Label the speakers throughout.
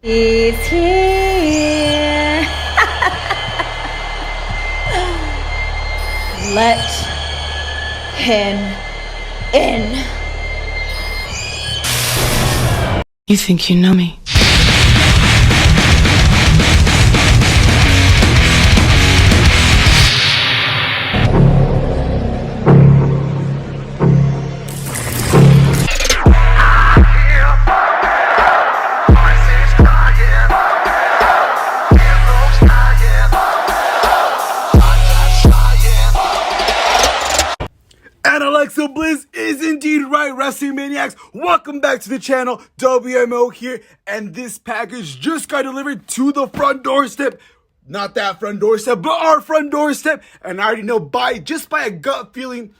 Speaker 1: He's here. Let him in.
Speaker 2: You think you know me?
Speaker 3: Alexa Bliss is indeed right, Wrestling Maniacs. Welcome back to the channel. WMO here, and this package just got delivered to the front doorstep. Not that front doorstep, but our front doorstep. And I already know just by a gut feeling,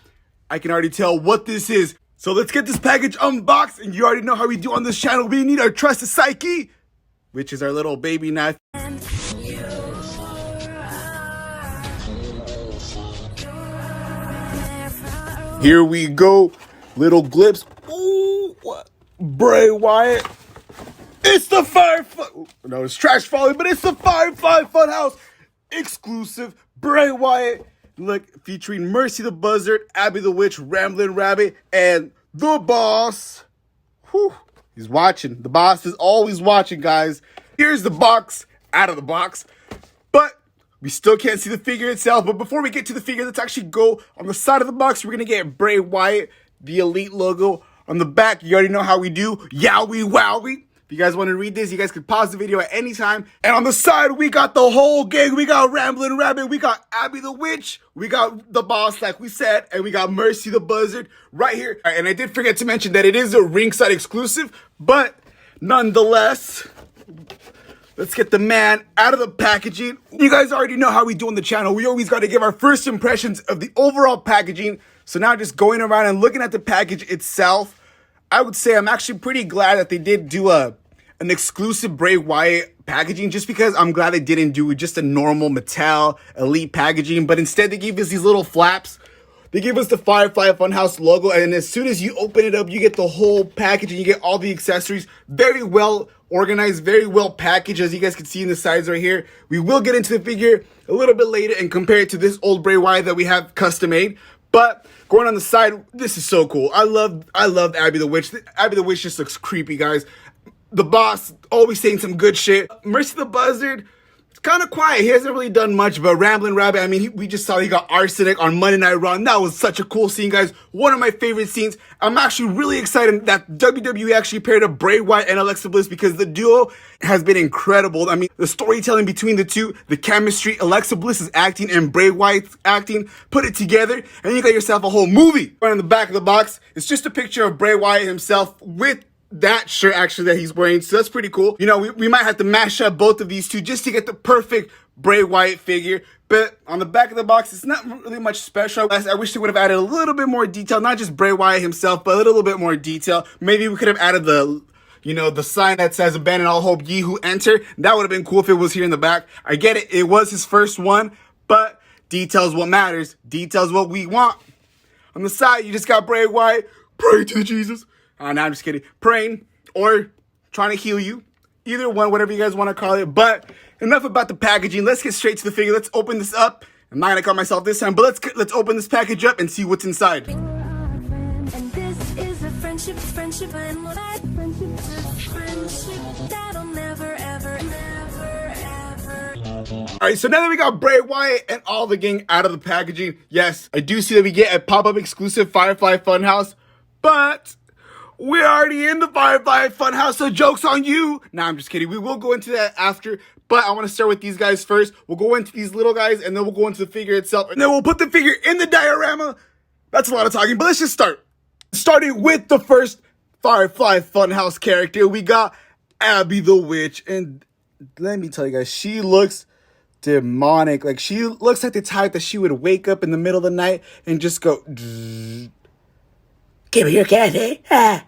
Speaker 3: I can already tell what this is. So let's get this package unboxed, and you already know how we do on this channel. We need our trusted psyche, which is our little baby knife. Here we go, little glimpse. Ooh, what? Bray Wyatt. It's the Firefly. No, it's Trash Folly, but it's the Firefly Funhouse exclusive Bray Wyatt. Look, featuring Mercy the Buzzard, Abby the Witch, Ramblin' Rabbit, and the Boss. Whew, he's watching. The Boss is always watching, guys. Here's the box, out of the box. But we still can't see the figure itself, but before we get to the figure, let's actually go on the side of the box. We're going to get Bray Wyatt, the Elite logo. On the back, you already know how we do. Yowie wowie. If you guys want to read this, you guys can pause the video at any time. And on the side, we got the whole gang. We got Ramblin' Rabbit. We got Abby the Witch. We got the Boss, like we said. And we got Mercy the Buzzard right here. All right, and I did forget to mention that it is a Ringside exclusive, but nonetheless, let's get the man out of the packaging. You guys already know how we do on the channel. We always got to give our first impressions of the overall packaging. So now just going around and looking at the package itself, I would say I'm actually pretty glad that they did do an exclusive Bray Wyatt packaging, just because I'm glad they didn't do just a normal Mattel Elite packaging, but instead they gave us these little flaps. They gave us the Firefly Funhouse logo, and as soon as you open it up, you get the whole package and you get all the accessories. Very well organized, very well packaged, as you guys can see in the sides right here. We will get into the figure a little bit later and compare it to this old Bray Wyatt that we have custom made. But going on the side, this is so cool. I loved Abby the Witch. Abby the Witch just looks creepy, guys. The Boss always saying some good shit. Mercy the Buzzard, kind of quiet. He hasn't really done much, but Ramblin' Rabbit, I mean, we just saw he got arsenic on Monday Night Raw. And that was such a cool scene, guys. One of my favorite scenes. I'm actually really excited that WWE actually paired up Bray Wyatt and Alexa Bliss, because the duo has been incredible. I mean, the storytelling between the two, the chemistry, Alexa Bliss's acting and Bray Wyatt's acting, put it together, and you got yourself a whole movie. Right on the back of the box, it's just a picture of Bray Wyatt himself with that shirt actually that he's wearing, so that's pretty cool. You know, we might have to mash up both of these two just to get the perfect Bray Wyatt figure. But on the back of the box, it's not really much special. I wish they would have added a little bit more detail, not just Bray Wyatt himself, but a little bit more detail. Maybe we could have added the, you know, the sign that says "Abandon all hope, ye who enter." That would have been cool if it was here in the back. I get it, it was his first one, but details what matters. Details what we want. On the side, you just got Bray Wyatt, pray to Jesus. No, I'm just kidding. Praying or trying to heal you. Either one, whatever you guys want to call it. But enough about the packaging. Let's get straight to the figure. Let's open this up. I'm not going to call myself this time, but let's open this package up and see what's inside.
Speaker 4: And this is a friendship and what I friendship that'll never ever.
Speaker 3: Alright, so now that we got Bray Wyatt and all the gang out of the packaging, yes, I do see that we get a pop-up exclusive Firefly Funhouse, but we're already in the Firefly Funhouse, so joke's on you. Nah, I'm just kidding. We will go into that after, but I want to start with these guys first. We'll go into these little guys, and then we'll go into the figure itself, and then we'll put the figure in the diorama. That's a lot of talking, but let's just start. Starting with the first Firefly Funhouse character, we got Abby the Witch, and let me tell you guys, she looks demonic. Like, she looks like the type that she would wake up in the middle of the night and just go, give me your candy. Ah.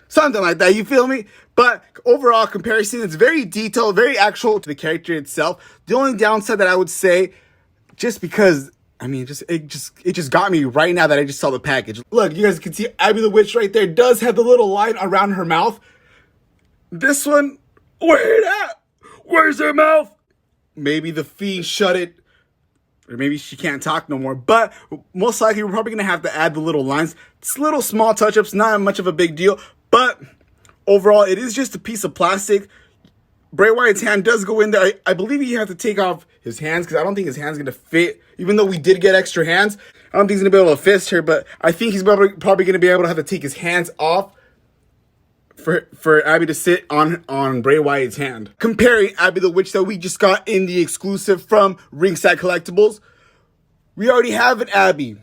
Speaker 3: Something like that, you feel me? But overall comparison, it's very detailed, very actual to the character itself. The only downside that I would say, just because, I mean, it just got me right now that I just saw the package. Look, you guys can see Abby the Witch right there does have the little line around her mouth. This one, Wait at? Where's her mouth? Maybe the Fiend shut it. Or maybe she can't talk no more. But most likely, we're probably going to have to add the little lines. It's little small touch-ups, not much of a big deal. But overall, it is just a piece of plastic. Bray Wyatt's hand does go in there. I believe he had to take off his hands because I don't think his hand's going to fit. Even though we did get extra hands, I don't think he's going to be able to fist her. But I think he's probably going to be able to have to take his hands off for Abby to sit on Bray Wyatt's hand. Comparing Abby the Witch that we just got in the exclusive from Ringside Collectibles, we already have an Abby.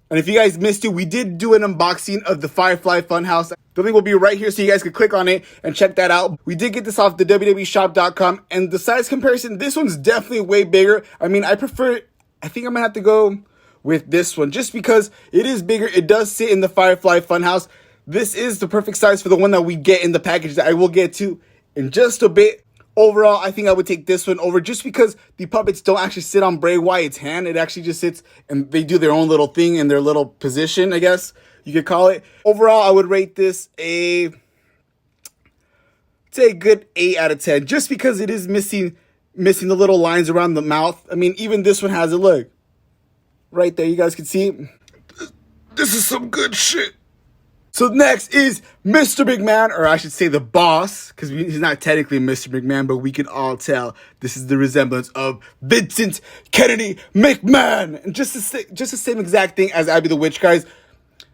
Speaker 3: And if you guys missed it, we did do an unboxing of the Firefly Funhouse. The link will be right here so you guys can click on it and check that out. We did get this off the WWEshop.com, and the size comparison, this one's definitely way bigger. I mean, I think I'm going to have to go with this one just because it is bigger. It does sit in the Firefly Funhouse. This is the perfect size for the one that we get in the package that I will get to in just a bit. Overall, I think I would take this one over just because the puppets don't actually sit on Bray Wyatt's hand. It actually just sits and they do their own little thing in their little position, I guess you could call it. Overall, I would rate this a good 8 out of 10 just because it is missing the little lines around the mouth. I mean, even this one has it. Look, right there, you guys can see it. This is some good shit. So next is Mr. McMahon, or I should say the boss, because he's not technically Mr. McMahon, but we can all tell this is the resemblance of Vincent Kennedy McMahon. And just the same exact thing as Abby the Witch, guys.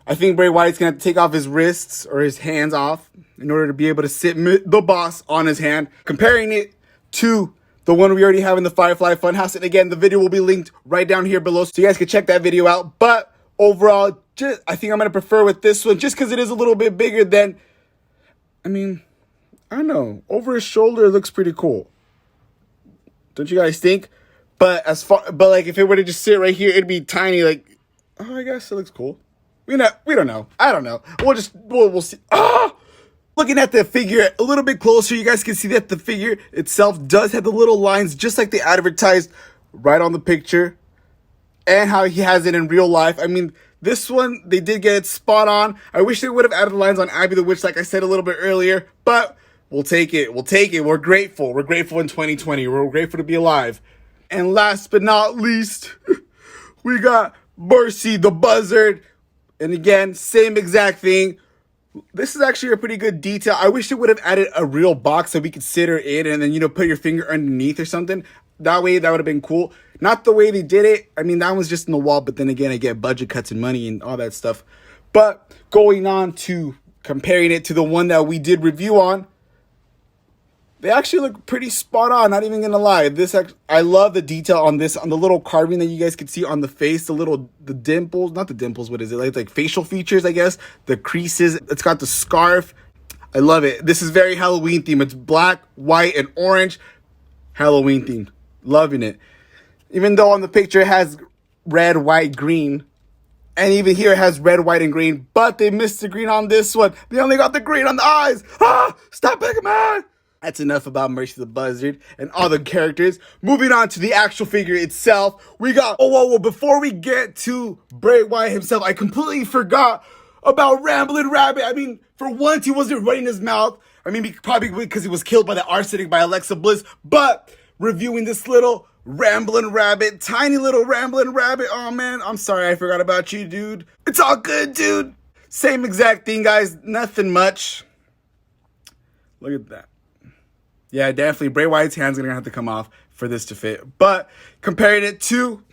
Speaker 3: I think Bray Wyatt's going to take off his wrists or his hands off in order to be able to sit the boss on his hand. Comparing it to the one we already have in the Firefly Funhouse. And again, the video will be linked right down here below so you guys can check that video out. But overall, I think I'm going to prefer with this one just because it is a little bit bigger than, I mean, I don't know. Over his shoulder, it looks pretty cool. Don't you guys think? But like if it were to just sit right here, it'd be tiny. Like, oh, I guess it looks cool. We don't know. I don't know. We'll see. Ah! Looking at the figure a little bit closer, you guys can see that the figure itself does have the little lines just like they advertised right on the picture. And how he has it in real life. I mean, this one, they did get it spot on. I wish they would have added the lines on Abby the Witch, like I said a little bit earlier. But we'll take it. We'll take it. We're grateful. We're grateful in 2020. We're grateful to be alive. And last but not least, we got Mercy the Buzzard. And again, same exact thing. This is actually a pretty good detail. I wish they would have added a real box so we could sit her in and then, put your finger underneath or something. That way, that would have been cool. Not the way they did it. I mean, that was just in the wall. But then again, I get budget cuts and money and all that stuff. But going on to comparing it to the one that we did review on, they actually look pretty spot on. Not even going to lie. I love the detail on this, on the little carving that you guys can see on the face. The dimples. Not the dimples. What is it? Like facial features, I guess. The creases. It's got the scarf. I love it. This is very Halloween themed. It's black, white, and orange. Halloween themed. Loving it. Even though on the picture it has red, white, green. And even here it has red, white, and green. But they missed the green on this one. They only got the green on the eyes. Ah! Stop begging, man! That's enough about Mercy the Buzzard and all the characters. Moving on to the actual figure itself. We got... Oh, before we get to Bray Wyatt himself, I completely forgot about Ramblin' Rabbit. I mean, for once, he wasn't running his mouth. I mean, probably because he was killed by the arsenic by Alexa Bliss. But... reviewing this little Ramblin' Rabbit, tiny little Ramblin' Rabbit. Oh man, I'm sorry I forgot about you, dude. It's all good, dude. Same exact thing, guys. Nothing much. Look at that. Yeah, definitely Bray Wyatt's hand's gonna have to come off for this to fit. But comparing it to,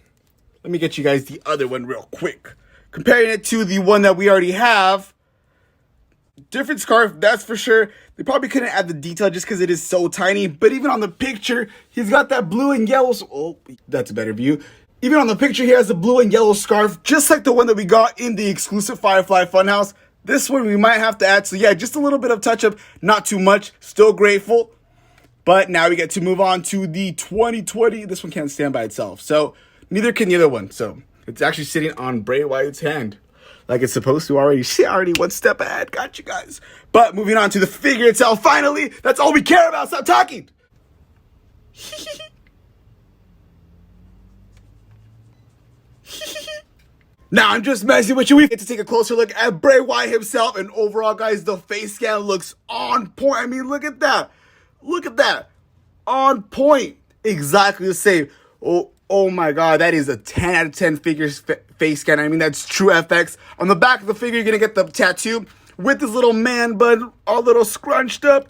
Speaker 3: let me get you guys the other one real quick. Comparing it to the one that we already have, different scarf, that's for sure. They probably couldn't add the detail just because it is so tiny. But even on the picture, he's got that blue and yellow. Oh, that's a better view. Even on the picture, he has the blue and yellow scarf, just like the one that we got in the exclusive Firefly Funhouse. This one we might have to add. So yeah, just a little bit of touch-up. Not too much. Still grateful. But now we get to move on to the 2020. This one can't stand by itself. So neither can the other one. So it's actually sitting on Bray Wyatt's hand. Like it's supposed to already. See, already one step ahead. Got you guys. But moving on to the figure itself. Finally, that's all we care about. Stop talking. Now I'm just messing with you. We get to take a closer look at Bray Wyatt himself. And overall, guys, the face scan looks on point. I mean, look at that. Look at that. On point. Exactly the same. Oh my god, that is a 10 out of 10 figures face scan. I mean, that's true FX. On the back of the figure, you're going to get the tattoo with this little man bun all little scrunched up.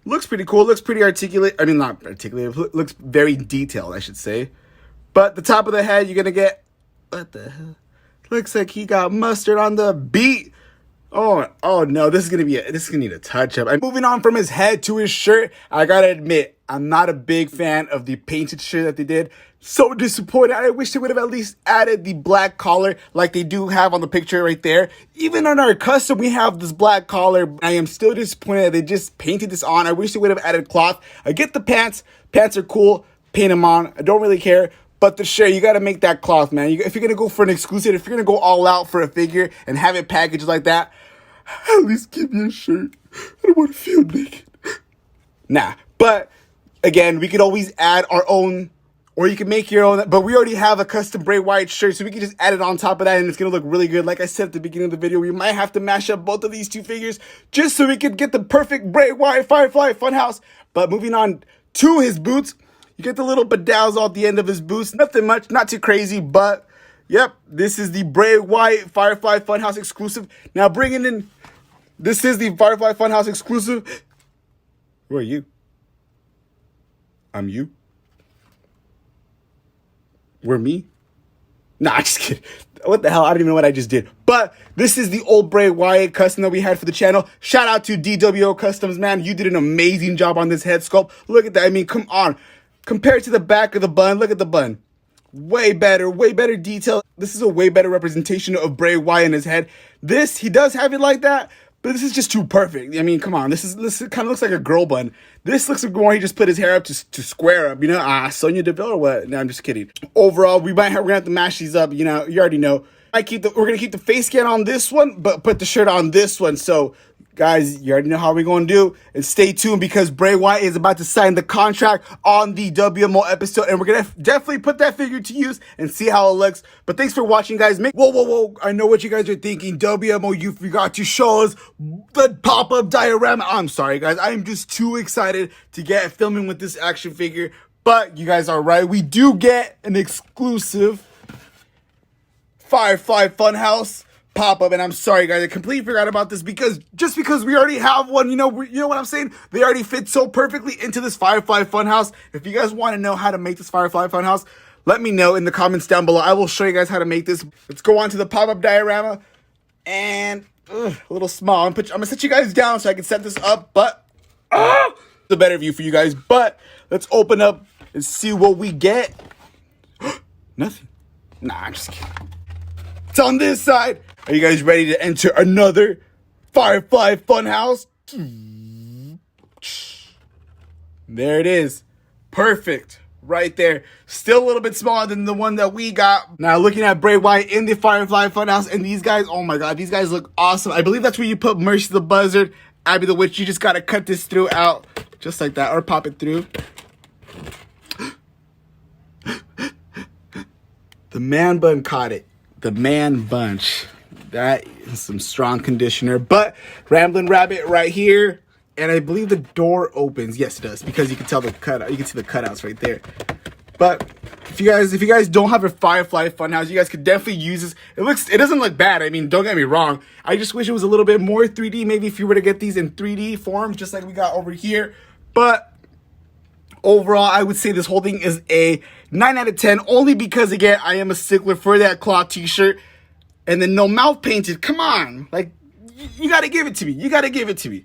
Speaker 3: Looks pretty cool. Looks pretty articulate. I mean, not articulate. Looks very detailed, I should say. But the top of the head, you're going to get... What the hell? Looks like he got mustard on the beat. Oh no, this is gonna need a touch up. Moving on from his head to his shirt, I gotta admit, I'm not a big fan of the painted shirt that they did. So disappointed. I wish they would have at least added the black collar like they do have on the picture right there. Even on our custom, we have this black collar. I am still disappointed that they just painted this on. I wish they would have added cloth. I get the pants. Pants are cool. Paint them on. I don't really care. But the shirt, you got to make that cloth, man. If you're going to go for an exclusive, if you're going to go all out for a figure and have it packaged like that, at least give me a shirt. I don't want to feel naked. Nah, but again, we could always add our own, or you can make your own, but we already have a custom Bray Wyatt shirt, so we can just add it on top of that, and it's going to look really good. Like I said at the beginning of the video, we might have to mash up both of these two figures just so we could get the perfect Bray Wyatt Firefly Funhouse. But moving on to his boots, you get the little bedazzle at the end of his boots. Nothing much, not too crazy, but yep, this is the Bray Wyatt Firefly Funhouse exclusive. Now bringing in, this is the Firefly Funhouse exclusive. Who are you? I'm you. We're me? Nah, just kidding. What the hell? I don't even know what I just did. But this is the old Bray Wyatt custom that we had for the channel. Shout out to DWO Customs, man. You did an amazing job on this head sculpt. Look at that. I mean, come on. Compared to the back of the bun, look at the bun. Way better detail. This is a way better representation of Bray Wyatt in his head. This, he does have it like that, but this is just too perfect. I mean, come on. This kind of looks like a girl bun. This looks like more he just put his hair up to square up. You know, Sonya Deville or what? No, I'm just kidding. Overall, we're gonna have to mash these up. You know, you already know. We're gonna keep the face scan on this one, but put the shirt on this one. So, guys, you already know how we're gonna do. And stay tuned because Bray Wyatt is about to sign the contract on the WMO episode, and we're gonna definitely put that figure to use and see how it looks. But thanks for watching, guys. Whoa! I know what you guys are thinking. WMO, you forgot to show us the pop-up diorama. I'm sorry, guys. I am just too excited to get filming with this action figure. But you guys are right. We do get an exclusive Firefly Funhouse pop-up, and I'm sorry, guys. I completely forgot about this because we already have one. You know what I'm saying? They already fit so perfectly into this Firefly Funhouse. If you guys want to know how to make this Firefly Funhouse, let me know in the comments down below. I will show you guys how to make this. Let's go on to the pop-up diorama, and a little small. I'm gonna set you guys down so I can set this up, but the better view for you guys. But let's open up and see what we get. Nothing. Nah, I'm just kidding. It's on this side. Are you guys ready to enter another Firefly Funhouse? There it is. Perfect. Right there. Still a little bit smaller than the one that we got. Now looking at Bray Wyatt in the Firefly Funhouse, and these guys, oh my god, these guys look awesome. I believe that's where you put Mercy the Buzzard, Abby the Witch. You just gotta cut this through out just like that, or pop it through. The man bun caught it. The man bunch. That is some strong conditioner. But Ramblin' Rabbit right here. And I believe the door opens. Yes, it does. Because you can tell the cutout. You can see the cutouts right there. But if you guys don't have a Firefly Funhouse, you guys could definitely use this. It doesn't look bad. I mean, don't get me wrong. I just wish it was a little bit more 3D. Maybe if you were to get these in 3D form, just like we got over here. But overall, I would say this whole thing is a 9 out of 10, only because, again, I am a stickler for that cloth t-shirt. And then no mouth painted. Come on. Like, you got to give it to me. You got to give it to me.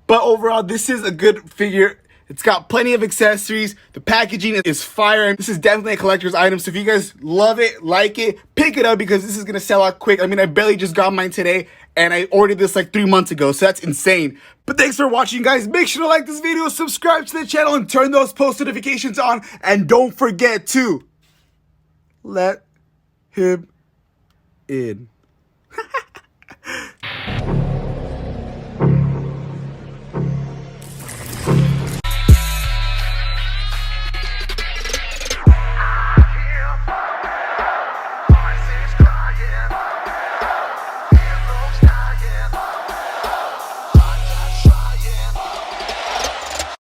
Speaker 3: But overall, this is a good figure. It's got plenty of accessories. The packaging is fire. This is definitely a collector's item. So if you guys love it, like it, pick it up because this is going to sell out quick. I mean, I barely just got mine today. And I ordered this like 3 months ago, so that's insane. But thanks for watching, guys. Make sure to like this video, subscribe to the channel, and turn those post notifications on. And don't forget to let him in.